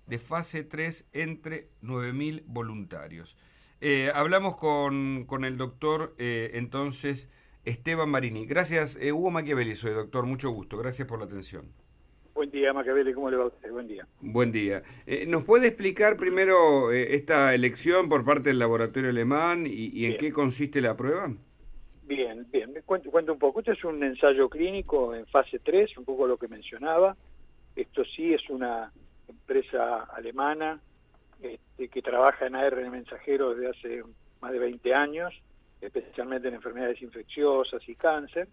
de fase 3 entre 9.000 voluntarios. Hablamos con el doctor entonces Esteban Marini. Gracias, Hugo Machiavelli soy, doctor, mucho gusto. Gracias por la atención. Buen día, Machiavelli, ¿cómo le va a usted? Buen día. Buen día. ¿Nos puede explicar primero esta elección por parte del laboratorio alemán y en qué consiste la prueba? Bien. Me cuento un poco. Este es un ensayo clínico en fase 3, un poco lo que mencionaba. Esto sí es una empresa alemana que trabaja en ARN mensajero desde hace más de 20 años, especialmente en enfermedades infecciosas y cáncer,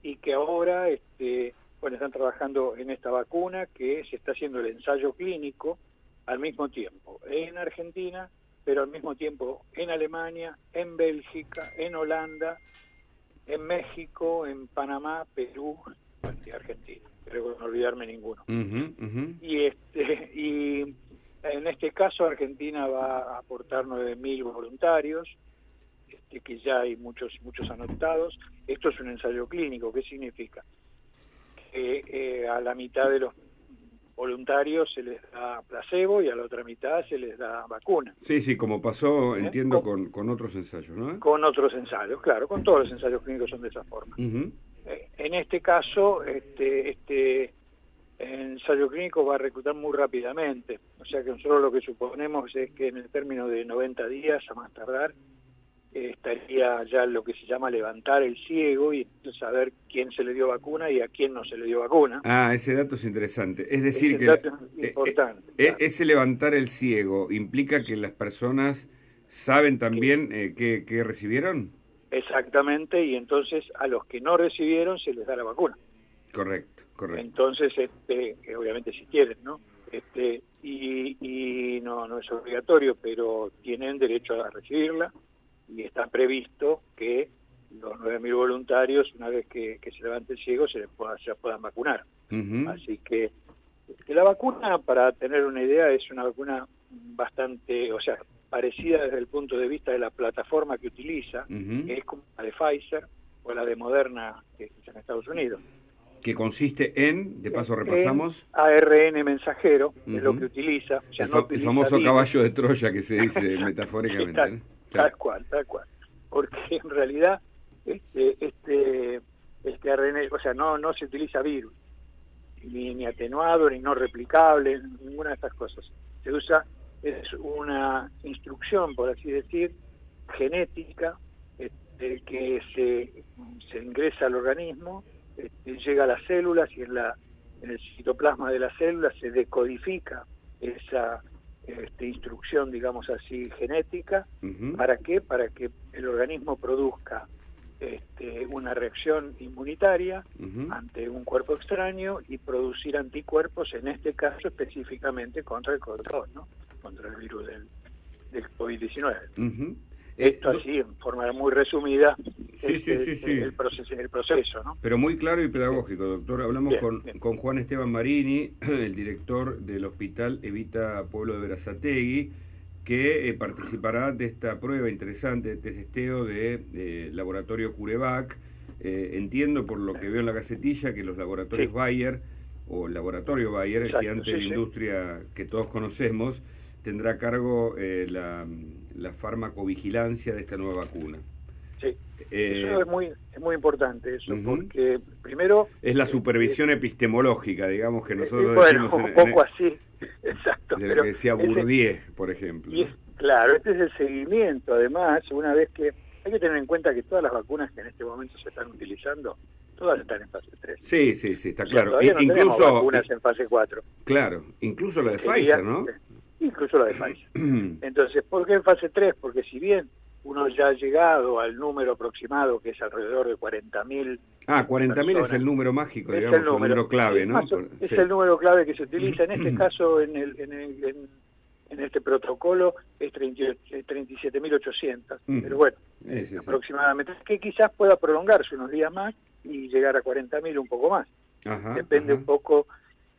y que ahora están trabajando en esta vacuna que se está haciendo el ensayo clínico al mismo tiempo en Argentina, pero al mismo tiempo en Alemania, en Bélgica, en Holanda, en México, en Panamá, Perú y Argentina. Creo que no olvidarme ninguno. Y en este caso Argentina va a aportar 9.000 voluntarios, que ya hay muchos anotados. Esto es un ensayo clínico. ¿Qué significa? Que a la mitad de los voluntarios se les da placebo y a la otra mitad se les da vacuna. Sí, como pasó, entiendo, con otros ensayos, ¿no? Con otros ensayos, claro, con todos los ensayos clínicos son de esa forma. En este caso, este ensayo clínico va a reclutar muy rápidamente, o sea que nosotros lo que suponemos es que en el término de 90 días, a más tardar, estaría ya lo que se llama levantar el ciego y saber quién se le dio vacuna y a quién no se le dio vacuna. Ese dato es interesante. Es decir, ese dato es importante. Claro. Ese levantar el ciego implica que las personas saben también qué recibieron. Exactamente, y entonces a los que no recibieron se les da la vacuna. Correcto. Entonces, obviamente si quieren, ¿no? Y no es obligatorio, pero tienen derecho a recibirla. Y está previsto que los 9.000 voluntarios, una vez que se levante el ciego, se puedan vacunar. Así que la vacuna, para tener una idea, es una vacuna bastante, parecida desde el punto de vista de la plataforma que utiliza, que es como la de Pfizer o la de Moderna, que es en Estados Unidos. Que consiste de paso repasamos. ARN mensajero, es lo que utiliza. El famoso caballo de Troya que se dice metafóricamente, ¿no? Tal cual. Porque en realidad este ARN, no se utiliza virus, ni atenuado, ni no replicable, ninguna de estas cosas. Se usa, es una instrucción, por así decir, genética, que se ingresa al organismo, llega a las células y en el citoplasma de las células se decodifica esa instrucción, digamos así, genética. ¿Para qué? Para que el organismo produzca una reacción inmunitaria ante un cuerpo extraño y producir anticuerpos, en este caso específicamente contra el COVID, ¿no? Contra el virus del COVID-19. Esto así, en forma muy resumida, sí. El proceso, ¿no? Pero muy claro y pedagógico, doctor. Hablamos Bien. con Juan Esteban Marini, el director del Hospital Evita Pueblo de Berazategui, que participará de esta prueba interesante de testeo de laboratorio CureVac. Entiendo por lo que veo en la gacetilla que los laboratorios Bayer, o el laboratorio Bayer, el gigante de la industria que todos conocemos, tendrá a cargo la farmacovigilancia de esta nueva vacuna. Sí, eso es muy importante, eso, porque primero... Es la supervisión epistemológica, digamos, que nosotros decimos... un poco así, exacto. De lo que decía Bourdieu, por ejemplo. Claro, este es el seguimiento, además, una vez que... Hay que tener en cuenta que todas las vacunas que en este momento se están utilizando, todas están en fase 3. Sí, está claro. Todavía no tenemos vacunas en fase 4. Claro, incluso la de Pfizer, ¿no? Incluso la de Pfizer. Entonces, ¿por qué en fase 3? Porque si bien uno ya ha llegado al número aproximado, que es alrededor de 40.000. 40.000 es el número mágico, digamos, el número clave, ¿no? Es el número clave que se utiliza. En este caso, en este protocolo, es 37.800. Pero bueno, aproximadamente. Que quizás pueda prolongarse unos días más y llegar a 40.000 un poco más. Depende un poco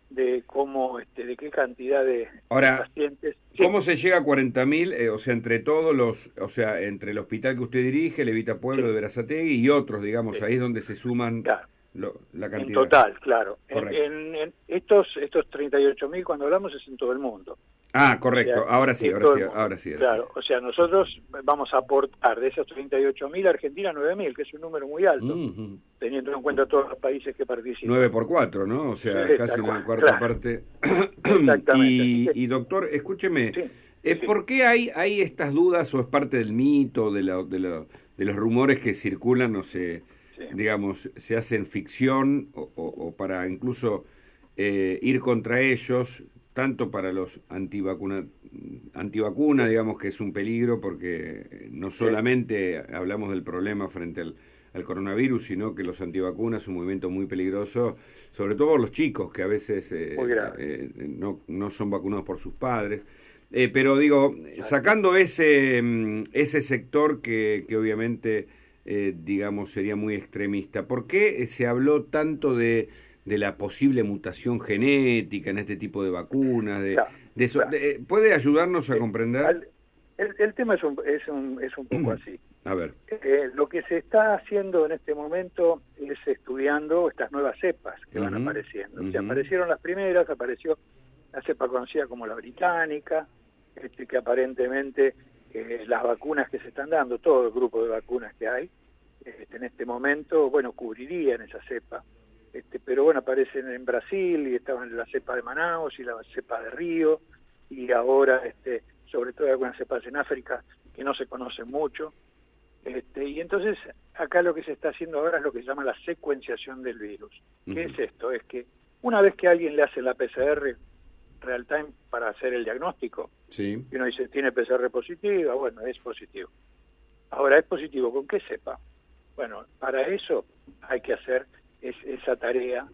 de cómo, de qué cantidad de pacientes. ¿Cómo se llega a 40.000? Entre todos entre el hospital que usted dirige, el Evita Pueblo de Berazategui y otros, digamos, ahí es donde se suman. Claro. la cantidad. En total, claro. Correcto. En estos 38.000 cuando hablamos es en todo el mundo. Ah, correcto. O sea, Ahora sí, ahora sí. Claro, o sea, nosotros vamos a aportar de esos 38.000 a Argentina 9.000, que es un número muy alto, teniendo en cuenta todos los países que participan. 9 por 4, ¿no? O sea, casi una cuarta parte. Exactamente. Y doctor, escúcheme, Sí. ¿por qué hay estas dudas o es parte del mito, de los rumores que circulan, no sé, digamos, se hacen ficción o para incluso ir contra ellos, tanto para los antivacuna, digamos que es un peligro porque no solamente hablamos del problema frente al coronavirus, sino que los antivacunas es un movimiento muy peligroso, sobre todo por los chicos que a veces no son vacunados por sus padres. Pero digo, sacando ese sector que obviamente, digamos, sería muy extremista, ¿por qué se habló tanto de la posible mutación genética en este tipo de vacunas? De eso, ¿puede ayudarnos a comprender? El tema es un poco así. A ver. Lo que se está haciendo en este momento es estudiando estas nuevas cepas que van apareciendo. O sea, aparecieron las primeras, apareció la cepa conocida como la británica, que aparentemente las vacunas que se están dando, todo el grupo de vacunas que hay, en este momento, bueno, cubrirían esa cepa. Pero bueno, aparecen en Brasil y estaban la cepa de Manaus y la cepa de Río, y ahora sobre todo algunas cepas en África que no se conocen mucho. Y entonces acá lo que se está haciendo ahora es lo que se llama la secuenciación del virus. ¿Qué es esto? Es que una vez que a alguien le hace la PCR real time para hacer el diagnóstico, y uno dice, ¿tiene PCR positiva? Bueno, es positivo. Ahora, ¿es positivo con qué cepa? Bueno, para eso hay que hacer esa tarea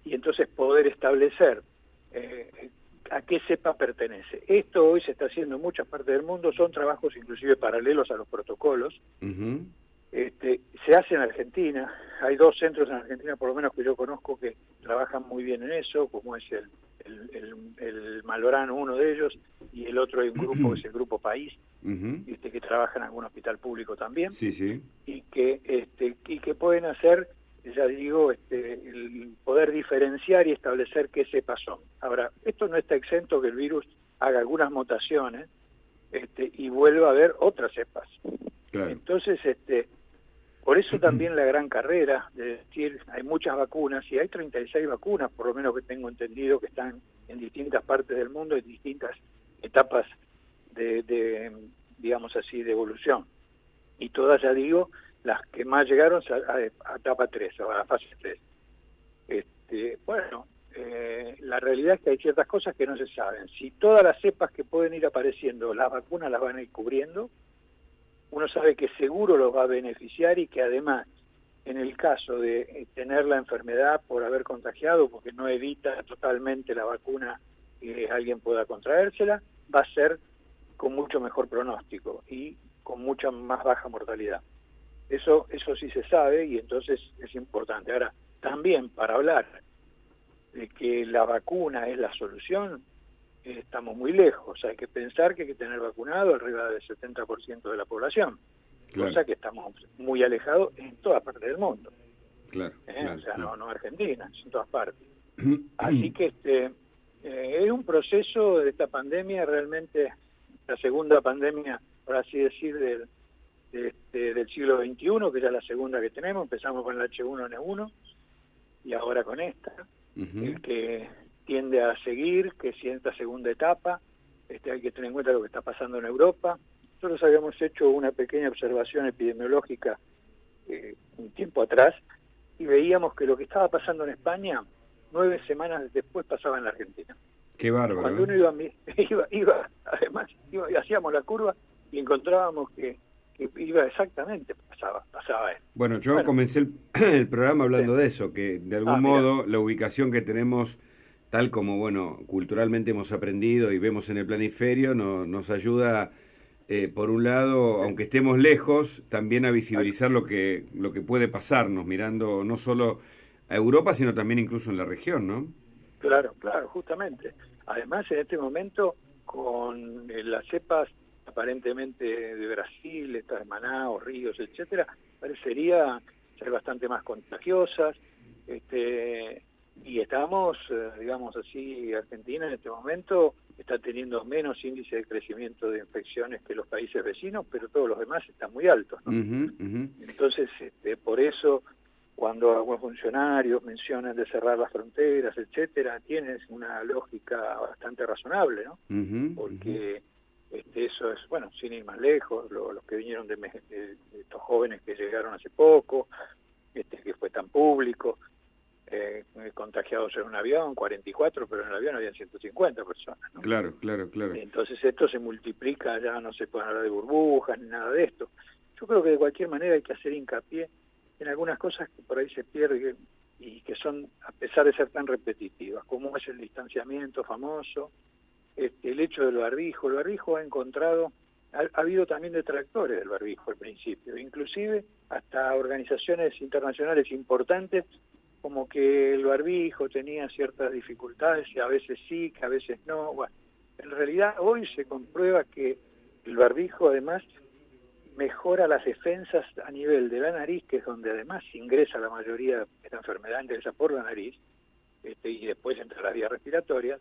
y entonces poder establecer a qué cepa pertenece. Esto hoy se está haciendo en muchas partes del mundo, son trabajos inclusive paralelos a los protocolos. Se hace en Argentina, hay 2 centros en Argentina por lo menos que yo conozco que trabajan muy bien en eso, como es el Malorano, uno de ellos, y el otro hay un grupo que es el Grupo País, que trabaja en algún hospital público también, y que pueden hacer, ya digo, el poder diferenciar y establecer qué cepas son. Ahora, esto no está exento que el virus haga algunas mutaciones y vuelva a haber otras cepas. Claro. Entonces, por eso también la gran carrera de decir, hay muchas vacunas, y hay 36 vacunas, por lo menos que tengo entendido, que están en distintas partes del mundo, en distintas etapas de digamos así, de evolución. Y todas, ya digo, las que más llegaron a etapa 3, o a la fase 3. La realidad es que hay ciertas cosas que no se saben. Si todas las cepas que pueden ir apareciendo, las vacunas las van a ir cubriendo, uno sabe que seguro los va a beneficiar y que además, en el caso de tener la enfermedad por haber contagiado, porque no evita totalmente la vacuna que alguien pueda contraérsela, va a ser con mucho mejor pronóstico y con mucha más baja mortalidad. Eso sí se sabe y entonces es importante. Ahora, también para hablar de que la vacuna es la solución, estamos muy lejos. Hay que pensar que hay que tener vacunado arriba del 70% de la población, cosa que estamos muy alejados en todas partes del mundo. O sea, no Argentina, en todas partes. Así que es un proceso de esta pandemia, realmente la segunda pandemia, por así decir, del siglo XXI, que ya es la segunda que tenemos. Empezamos con el H1N1 y ahora con esta, el que tiende a seguir, que si en esta segunda etapa, hay que tener en cuenta lo que está pasando en Europa. Nosotros habíamos hecho una pequeña observación epidemiológica un tiempo atrás y veíamos que lo que estaba pasando en España 9 semanas después pasaba en la Argentina. Qué bárbaro. Cuando uno iba además hacíamos la curva y encontrábamos que iba exactamente, pasaba esto. Bueno, yo comencé el programa hablando de eso, que de algún modo la ubicación que tenemos, tal como culturalmente hemos aprendido y vemos en el planiferio, nos ayuda, por un lado, aunque estemos lejos, también a visibilizar lo que puede pasarnos, mirando no solo a Europa, sino también incluso en la región, ¿no? Claro, justamente. Además, en este momento, con las cepas aparentemente de Brasil, estas de Manaus, Ríos, etcétera, parecería ser bastante más contagiosas, y estamos, digamos así, Argentina en este momento está teniendo menos índice de crecimiento de infecciones que los países vecinos, pero todos los demás están muy altos, ¿no? Entonces, por eso, cuando algunos funcionarios mencionan de cerrar las fronteras, etcétera, tienen una lógica bastante razonable, ¿no? Porque eso es, bueno, sin ir más lejos, los que vinieron de estos jóvenes que llegaron hace poco, que fue tan público, contagiados en un avión, 44, pero en el avión había 150 personas, ¿no? Claro. Entonces esto se multiplica, ya no se puede hablar de burbujas ni nada de esto. Yo creo que de cualquier manera hay que hacer hincapié en algunas cosas que por ahí se pierden y que son, a pesar de ser tan repetitivas, como es el distanciamiento famoso, el hecho del barbijo. El barbijo ha habido también detractores del barbijo al principio, inclusive hasta organizaciones internacionales importantes, como que el barbijo tenía ciertas dificultades, y a veces sí, que a veces no. Bueno, en realidad hoy se comprueba que el barbijo además mejora las defensas a nivel de la nariz, que es donde además ingresa la mayoría de esta enfermedad, ingresa por la nariz, y después entre las vías respiratorias,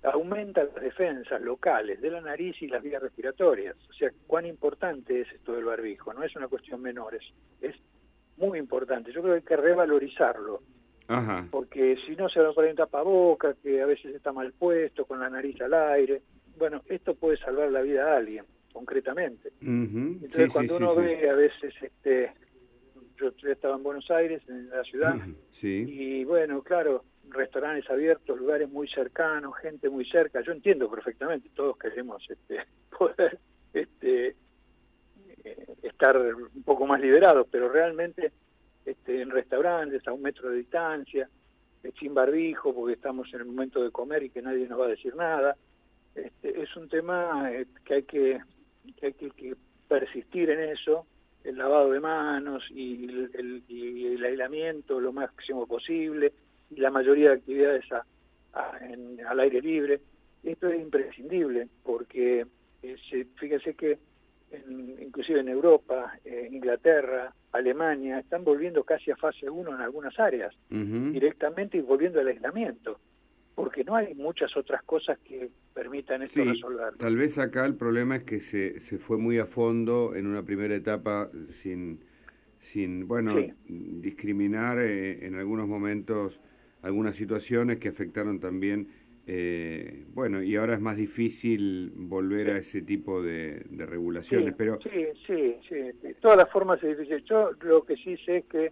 aumenta las defensas locales de la nariz y las vías respiratorias. O sea, cuán importante es esto del barbijo, no es una cuestión menor, es muy importante. Yo creo que hay que revalorizarlo. Porque si no se va a poner un tapaboca, que a veces está mal puesto, con la nariz al aire. Bueno, esto puede salvar la vida a alguien, concretamente. Entonces, cuando uno ve a veces, yo estaba en Buenos Aires, en la ciudad, y bueno, claro, restaurantes abiertos, lugares muy cercanos, gente muy cerca. Yo entiendo perfectamente, todos queremos poder estar un poco más liberados, pero realmente en restaurantes a 1 metro de distancia, sin barbijo, porque estamos en el momento de comer y que nadie nos va a decir nada, es un tema que hay que persistir en eso, el lavado de manos y el aislamiento lo máximo posible, y la mayoría de actividades al aire libre. Esto es imprescindible, porque fíjense que inclusive en Europa, Inglaterra, Alemania, están volviendo casi a fase 1 en algunas áreas, directamente, y volviendo al aislamiento, porque no hay muchas otras cosas que permitan esto resolverlo. Tal vez acá el problema es que se fue muy a fondo en una primera etapa sin discriminar en algunos momentos algunas situaciones que afectaron también, y ahora es más difícil volver a ese tipo de regulaciones, pero... Sí, de todas las formas es difícil. Yo lo que sí sé es que,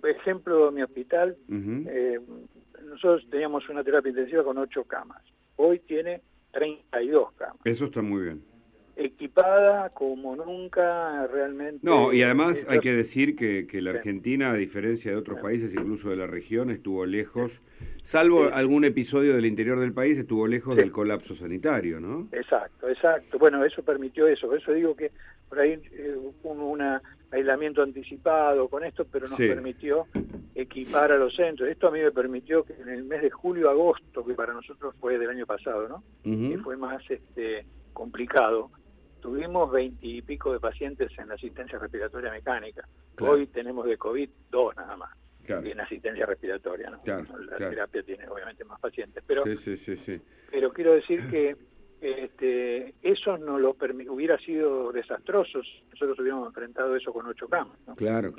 ejemplo, mi hospital, nosotros teníamos una terapia intensiva con 8 camas, hoy tiene 32 camas. Eso está muy bien. Equipada como nunca, realmente. No, y además hay que decir que la Argentina, a diferencia de otros países, incluso de la región, estuvo lejos, salvo algún episodio del interior del país, estuvo lejos del colapso sanitario, ¿no? Exacto. Bueno, eso permitió eso. Por eso digo que por ahí hubo un aislamiento anticipado con esto, pero nos permitió equipar a los centros. Esto a mí me permitió que en el mes de julio-agosto, que para nosotros fue del año pasado, ¿no? Que fue más complicado, tuvimos 20 y pico de pacientes en la asistencia respiratoria mecánica. Claro. Hoy tenemos de COVID 2 nada más. Claro. En asistencia respiratoria, ¿no? Claro, la terapia tiene obviamente más pacientes. Pero, pero quiero decir que eso no lo hubiera sido desastroso si nosotros hubiéramos enfrentado eso con 8 camas, ¿no? Claro.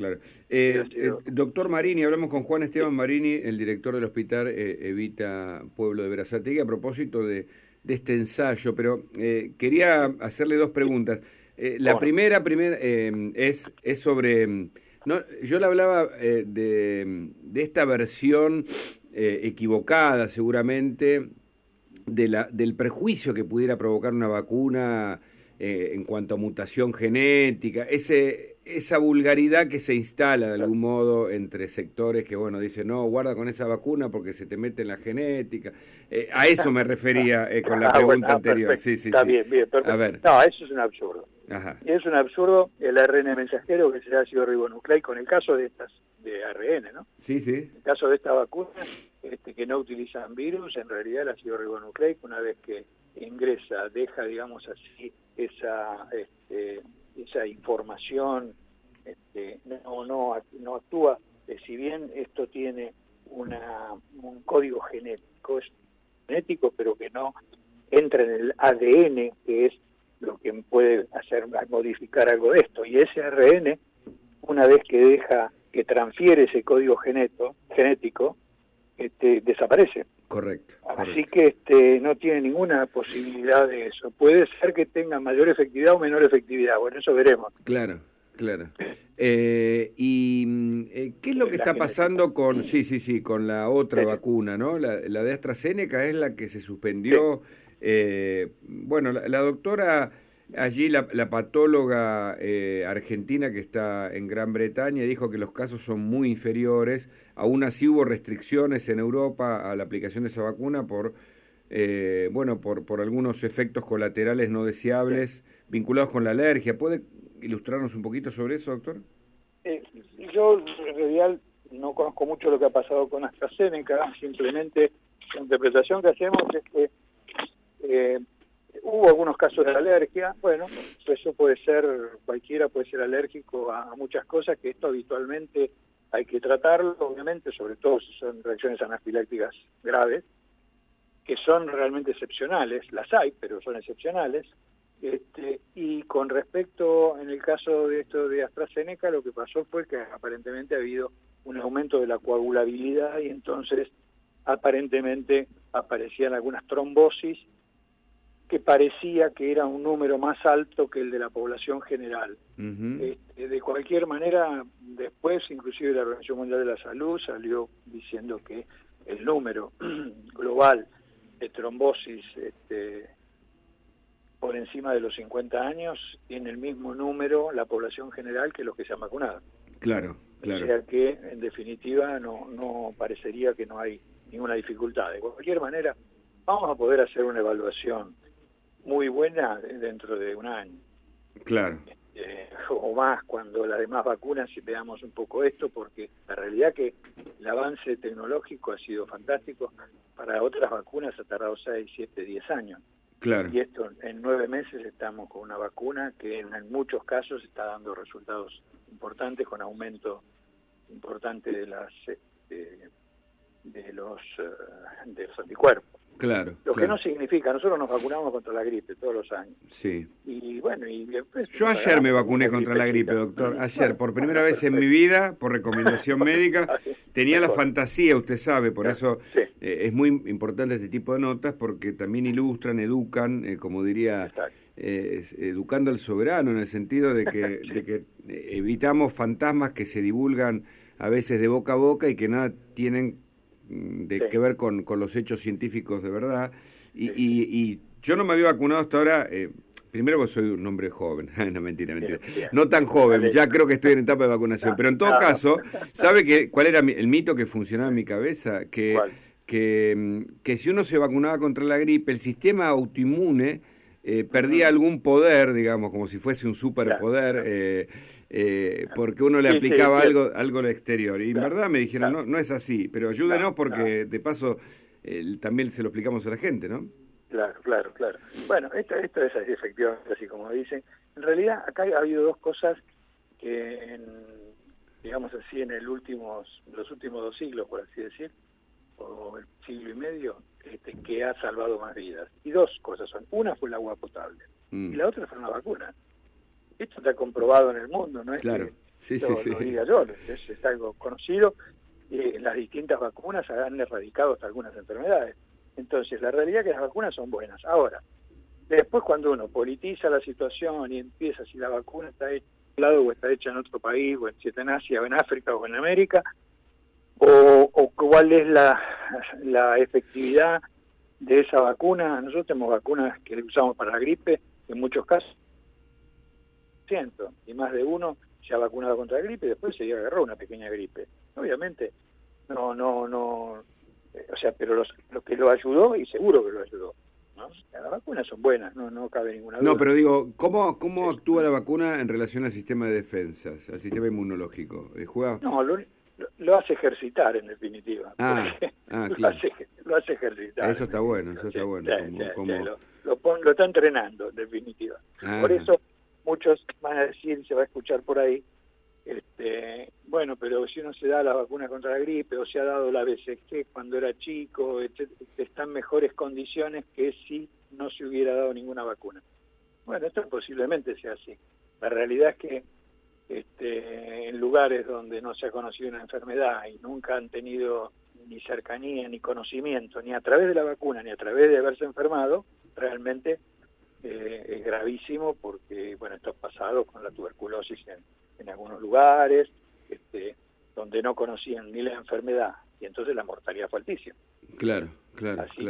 Doctor Marini, hablamos con Juan Esteban Marini, el director del hospital Evita Pueblo de Berazategui, a propósito de este ensayo, pero quería hacerle 2 preguntas. La primera es sobre... yo le hablaba de esta versión equivocada, seguramente, del prejuicio que pudiera provocar una vacuna en cuanto a mutación genética, esa vulgaridad que se instala de algún modo entre sectores que, dicen, no, guarda con esa vacuna porque se te mete en la genética. A eso me refería con la pregunta anterior. Perfecto. Sí. Está bien, perfecto. A ver. No, eso es un absurdo. Y es un absurdo el ARN mensajero que será ácido ribonucleico en el caso de estas de ARN, ¿no? Sí. En el caso de esta vacuna, que no utilizan virus, en realidad el ácido ribonucleico, una vez que ingresa, deja, digamos así, esa información no actúa, si bien esto tiene un código genético, pero que no entra en el ADN, que es lo que puede hacer modificar algo de esto. Y ese ARN, una vez que transfiere ese código genético, desaparece. Correcto. Así que no tiene ninguna posibilidad de eso. Puede ser que tenga mayor efectividad o menor efectividad. Bueno, eso veremos. Claro. ¿Y qué es lo que está pasando con con la otra vacuna, ¿no? La de AstraZeneca es la que se suspendió. Sí. Bueno, la doctora allí, la patóloga argentina que está en Gran Bretaña, dijo que los casos son muy inferiores. Aún así hubo restricciones en Europa a la aplicación de esa vacuna por algunos efectos colaterales no deseables vinculados con la alergia. ¿Puede ilustrarnos un poquito sobre eso, doctor? Yo en realidad no conozco mucho lo que ha pasado con AstraZeneca, simplemente la interpretación que hacemos es que hubo algunos casos de alergia. Bueno, eso puede ser, cualquiera puede ser alérgico a muchas cosas, que esto habitualmente hay que tratarlo, obviamente, sobre todo si son reacciones anafilácticas graves, que son realmente excepcionales, las hay, pero son excepcionales. Y con respecto, en el caso de esto de AstraZeneca, lo que pasó fue que aparentemente ha habido un aumento de la coagulabilidad y entonces aparentemente aparecían algunas trombosis que parecía que era un número más alto que el de la población general. Uh-huh. De cualquier manera, después inclusive la Organización Mundial de la Salud salió diciendo que el número global de trombosis por encima de los 50 años tiene el mismo número la población general que los que se han vacunado. Claro. O sea que, en definitiva, no parecería que no hay ninguna dificultad. De cualquier manera, vamos a poder hacer una evaluación muy buena dentro de un año. Claro. O más, cuando las demás vacunas, si veamos un poco esto, porque la realidad que el avance tecnológico ha sido fantástico. Para otras vacunas ha tardado 6, 7, 10 años. Claro. Y esto, en 9 meses estamos con una vacuna que en muchos casos está dando resultados importantes, con aumento importante de los anticuerpos. Claro. Lo que no significa, nosotros nos vacunamos contra la gripe todos los años. Sí. Y bueno, yo ayer me vacuné contra la gripe, doctor. Ayer, por primera vez en mi vida, por recomendación médica, tenía la fantasía, usted sabe, por eso es muy importante este tipo de notas, porque también ilustran, educan, como diría, educando al soberano, en el sentido de que evitamos fantasmas que se divulgan a veces de boca a boca y que nada tienen que ver con los hechos científicos de verdad. Y yo no me había vacunado hasta ahora, primero porque soy un hombre joven, no, mentira. No tan joven, ya creo que estoy en etapa de vacunación, pero en todo caso, ¿sabe cuál era el mito que funcionaba en mi cabeza? Que si uno se vacunaba contra la gripe, el sistema autoinmune perdía algún poder, digamos, como si fuese un superpoder, porque uno le aplicaba algo al exterior. Y en verdad me dijeron, no es así, pero ayúdenos porque de paso también se lo explicamos a la gente, ¿no? Claro. Bueno, esto es efectivamente así como dicen. En realidad acá ha habido dos cosas que, digamos así, en los últimos 2 siglos, por así decir, o el siglo y medio, que ha salvado más vidas. Y dos cosas son. Una fue el agua potable y la otra fue una vacuna. Esto está comprobado en el mundo, no es claro. que lo diga yo, es algo conocido. Las distintas vacunas han erradicado hasta algunas enfermedades. Entonces, la realidad es que las vacunas son buenas. Ahora, después cuando uno politiza la situación y empieza si la vacuna está hecha en un lado o está hecha en otro país, o si está en Asia o en África o en América, o cuál es la efectividad de esa vacuna. Nosotros tenemos vacunas que usamos para la gripe, en muchos casos, y más de uno se ha vacunado contra la gripe y después se agarró una pequeña gripe. Obviamente, o sea, pero lo que lo ayudó, y seguro que lo ayudó, ¿no? Las vacunas son buenas, no cabe ninguna duda. No, pero digo, ¿cómo actúa la vacuna en relación al sistema de defensas, al sistema inmunológico? ¿Juega? No, lo hace ejercitar, en definitiva. Claro. Lo hace ejercitar. Eso está bueno, Lo está entrenando, en definitiva. Por eso muchos van a decir, se va a escuchar por ahí, Bueno, pero si uno se da la vacuna contra la gripe o se ha dado la BCG cuando era chico, está en mejores condiciones que si no se hubiera dado ninguna vacuna. Bueno, esto posiblemente sea así. La realidad es que en lugares donde no se ha conocido una enfermedad y nunca han tenido ni cercanía, ni conocimiento, ni a través de la vacuna, ni a través de haberse enfermado, realmente es gravísimo porque, bueno, esto ha pasado con la tuberculosis en algunos lugares, donde no conocían ni la enfermedad, y entonces la mortalidad fue altísima. Claro. Así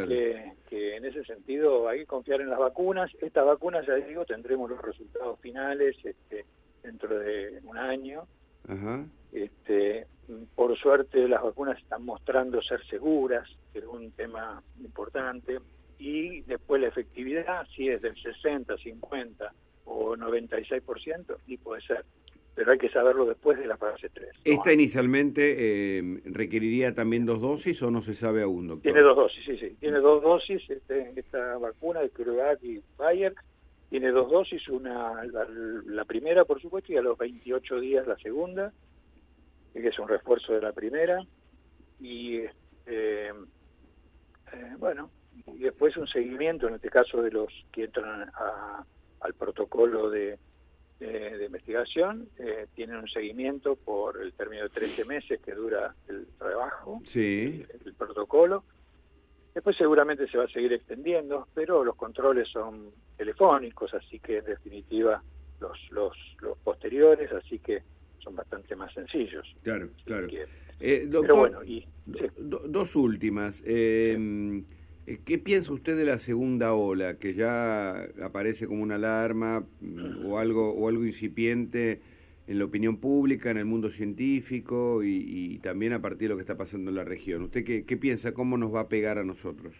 que en ese sentido hay que confiar en las vacunas. Estas vacunas, ya digo, tendremos los resultados finales dentro de un año. Ajá. Por suerte las vacunas están mostrando ser seguras, que es un tema importante, y después la efectividad, si es del 60, 50 o 96%, y puede ser. Pero hay que saberlo después de la fase 3. ¿Esta inicialmente requeriría también 2 dosis o no se sabe aún, doctor? Tiene 2 dosis, sí. Tiene 2 dosis esta vacuna de CureVac y Bayer. Tiene 2 dosis, la primera, por supuesto, y a los 28 días la segunda, que es un refuerzo de la primera. Y bueno, y después un seguimiento, en este caso de los que entran al protocolo de investigación, tienen un seguimiento por el término de 13 meses que dura el trabajo, sí. el protocolo. Después seguramente se va a seguir extendiendo, pero los controles son telefónicos, así que en definitiva los posteriores, así que son bastante más sencillos. Claro. Doctor, pero bueno, dos últimas. ¿Qué piensa usted de la segunda ola, que ya aparece como una alarma o algo incipiente en la opinión pública, en el mundo científico y también a partir de lo que está pasando en la región? ¿Usted qué piensa? ¿Cómo nos va a pegar a nosotros?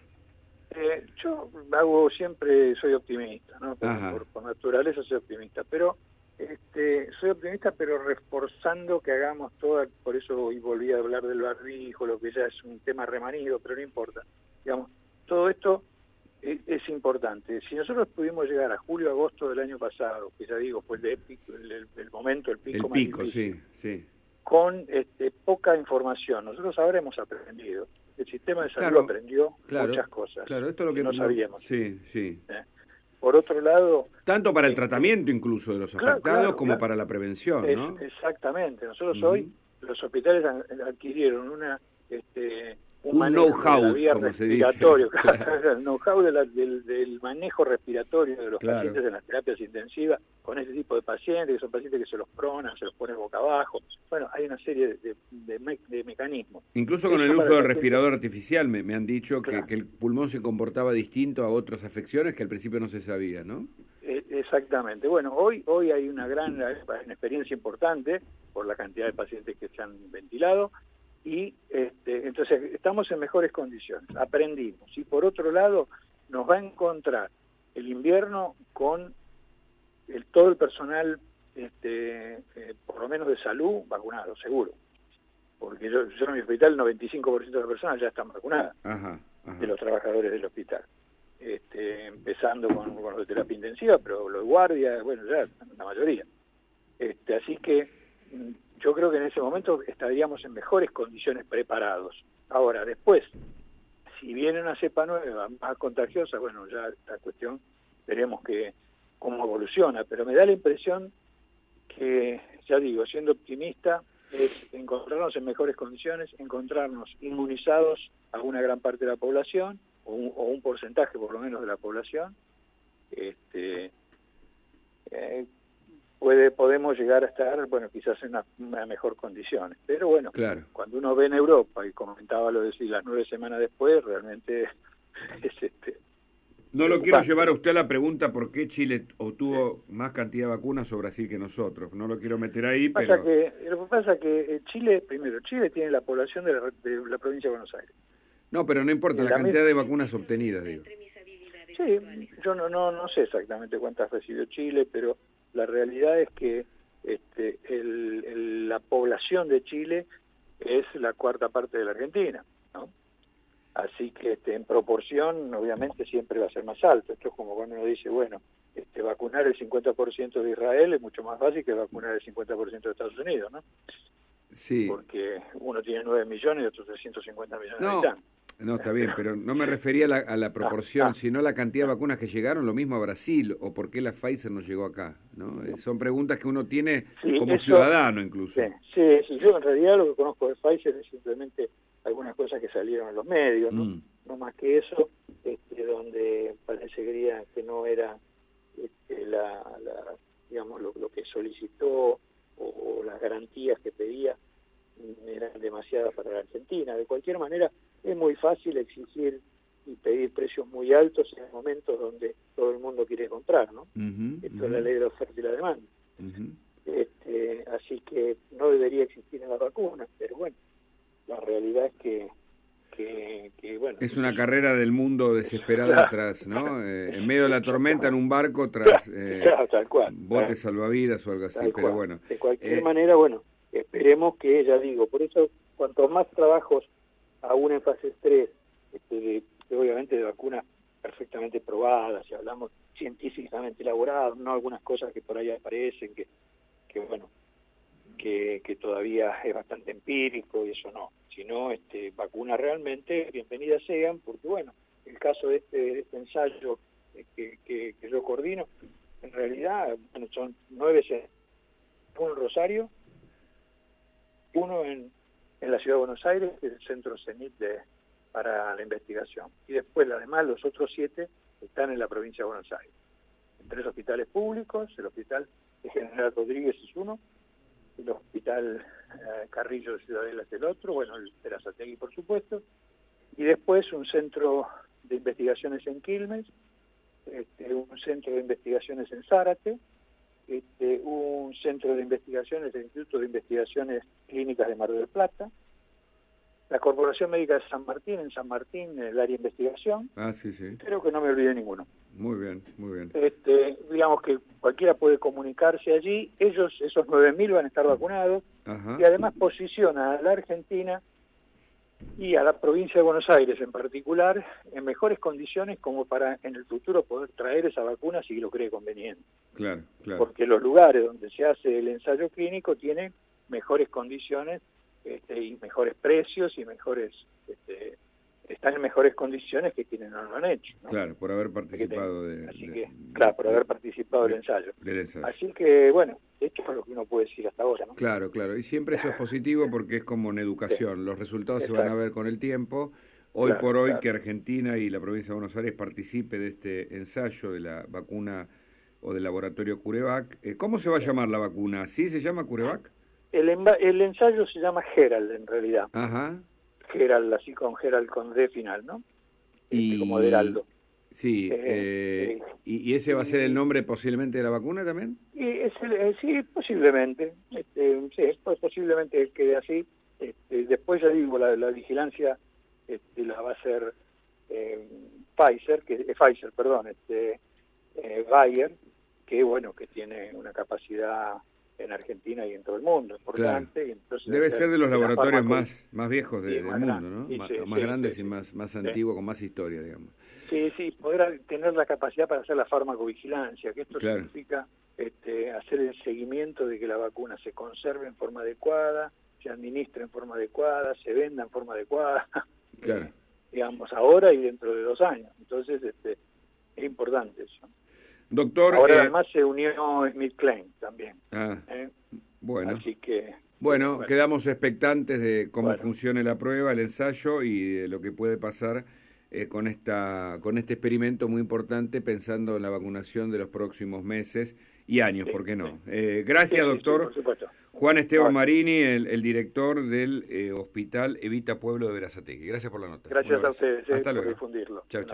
Yo siempre soy optimista, ¿no? Por naturaleza soy optimista, pero soy optimista, pero reforzando que hagamos todo, por eso hoy volví a hablar del barbijo, lo que ya es un tema remanido, pero no importa. Digamos, todo esto es importante. Si nosotros pudimos llegar a julio, agosto del año pasado, que ya digo, fue el momento, el pico más difícil, sí. Con poca información, nosotros ahora hemos aprendido. El sistema de salud aprendió muchas cosas esto es lo que no sabíamos. Sí. Por otro lado... Tanto para el tratamiento incluso de los afectados como para la prevención, ¿no? Exactamente. Nosotros hoy, los hospitales adquirieron un know-how, como se dice. El know-how del manejo respiratorio de los pacientes en las terapias intensivas, con ese tipo de pacientes, que son pacientes que se los pronan, se los ponen boca abajo. Bueno, hay una serie de mecanismos. Incluso con el uso del respirador artificial me han dicho que el pulmón se comportaba distinto a otras afecciones que al principio no se sabía, ¿no? Exactamente. Bueno, hoy hay una experiencia importante por la cantidad de pacientes que se han ventilado, y entonces estamos en mejores condiciones, aprendimos, y por otro lado nos va a encontrar el invierno con todo el personal por lo menos de salud vacunado, seguro, porque yo en mi hospital el 95% de la personas ya están vacunadas, de los trabajadores del hospital, empezando con los de terapia intensiva, pero los de guardia, bueno, ya la mayoría, así que yo creo que en ese momento estaríamos en mejores condiciones preparados. Ahora, después, si viene una cepa nueva, más contagiosa, bueno, ya esta cuestión veremos cómo evoluciona, pero me da la impresión que, ya digo, siendo optimista, es encontrarnos en mejores condiciones, encontrarnos inmunizados a una gran parte de la población, o un porcentaje por lo menos de la población, podemos llegar a estar, bueno, quizás en una mejor condiciones. Pero bueno, cuando uno ve en Europa, y comentaba lo de las 9 semanas después, realmente es No lo quiero llevar a usted a la pregunta por qué Chile obtuvo más cantidad de vacunas o Brasil que nosotros. No lo quiero meter ahí, pero... Lo que pasa es que Chile tiene la población de la provincia de Buenos Aires. No, pero no importa, la cantidad de vacunas obtenidas, digo. Sí, yo no sé exactamente cuántas recibió Chile, pero la realidad es que la población de Chile es la cuarta parte de la Argentina, ¿no? Así que en proporción, obviamente, siempre va a ser más alto. Esto es como cuando uno dice, bueno, vacunar el 50% de Israel es mucho más fácil que vacunar el 50% de Estados Unidos, ¿no? Sí. Porque uno tiene 9 millones y otros 350 millones de No, habitantes. no, está bien, pero no me refería a la proporción, sino a la cantidad de vacunas que llegaron, lo mismo a Brasil, o por qué la Pfizer no llegó acá, ¿no? Son preguntas que uno tiene como ciudadano incluso. Sí, yo en realidad lo que conozco de Pfizer es simplemente algunas cosas que salieron en los medios, ¿no? No más que eso, donde parecería que no era digamos, lo que solicitó o las garantías que pedía eran demasiadas para la Argentina. De cualquier manera, es muy fácil exigir y pedir precios muy altos en momentos donde todo el mundo quiere comprar, ¿no? Esto es la ley de la oferta y la demanda. Así que no debería existir en las vacunas, pero bueno, la realidad es que bueno... Es una carrera del mundo desesperada tras, ¿no? En medio de la tormenta en un barco tras tal cual, botes salvavidas o algo así, pero bueno. De cualquier manera, bueno, esperemos que, ya digo, por eso cuanto más trabajos aún en fase 3, obviamente de vacunas perfectamente probadas, si hablamos científicamente elaboradas, no algunas cosas que por ahí aparecen, que bueno, que todavía es bastante empírico y eso no, sino vacunas realmente, bienvenidas sean, porque bueno, el caso de este ensayo que yo coordino, en realidad bueno, son 9 centros, uno en Rosario, uno en la Ciudad de Buenos Aires, que es el Centro CENIT para la investigación, y después además los otros 7 están en la provincia de Buenos Aires, en 3 hospitales públicos, el hospital de General Rodríguez es uno, el hospital Carrillo de Ciudadela es el otro, bueno, el Verazategui por supuesto, y después un centro de investigaciones en Quilmes, un centro de investigaciones en Zárate, un centro de investigaciones del Instituto de Investigaciones Clínicas de Mar del Plata, la Corporación Médica de San Martín, en San Martín, el área de investigación. Sí. Creo que no me olvidé ninguno. Muy bien, muy bien. Digamos que cualquiera puede comunicarse allí, esos 9.000 van a estar vacunados, y además posiciona a la Argentina y a la provincia de Buenos Aires en particular en mejores condiciones como para en el futuro poder traer esa vacuna si lo cree conveniente. Claro. Porque los lugares donde se hace el ensayo clínico tienen mejores condiciones y mejores precios y mejores están en mejores condiciones que quienes no lo han hecho, ¿no? Claro, por haber participado por haber participado del ensayo. Así que, bueno, esto es lo que uno puede decir hasta ahora, ¿no? Claro, y siempre eso es positivo porque es como en educación, los resultados se van a ver con el tiempo. Hoy por hoy que Argentina y la provincia de Buenos Aires participe de este ensayo de la vacuna o del laboratorio CureVac. ¿Cómo se va a llamar la vacuna? ¿Sí se llama CureVac? El ensayo se llama Gerald, en realidad. Gerald, así con Gerald con D final, ¿no? Como de Heraldo. Sí, ¿y ese va a ser el nombre posiblemente de la vacuna también? Sí, posiblemente. Posiblemente quede así. Después ya digo, la vigilancia la va a hacer Bayer, que bueno, que tiene una capacidad en Argentina y en todo el mundo importante. Claro. Y entonces debe ser de los laboratorios más viejos del mundo, ¿no? Más grandes y más antiguos, con más historia, digamos. Sí, poder tener la capacidad para hacer la farmacovigilancia, que esto significa hacer el seguimiento de que la vacuna se conserve en forma adecuada, se administre en forma adecuada, se venda en forma adecuada, digamos, ahora y dentro de 2 años. Entonces, es importante eso. Doctor, ahora además se unió SmithKline también. Bueno. Así que... Bueno, quedamos expectantes de cómo funcione la prueba, el ensayo y de lo que puede pasar con este experimento muy importante, pensando en la vacunación de los próximos meses y años, ¿por qué no? Gracias, doctor. Por supuesto. Juan Esteban Marini, el director del Hospital Evita Pueblo de Verazategui. Gracias por la nota. Gracias a ustedes Hasta por luego. difundirlo. Chau.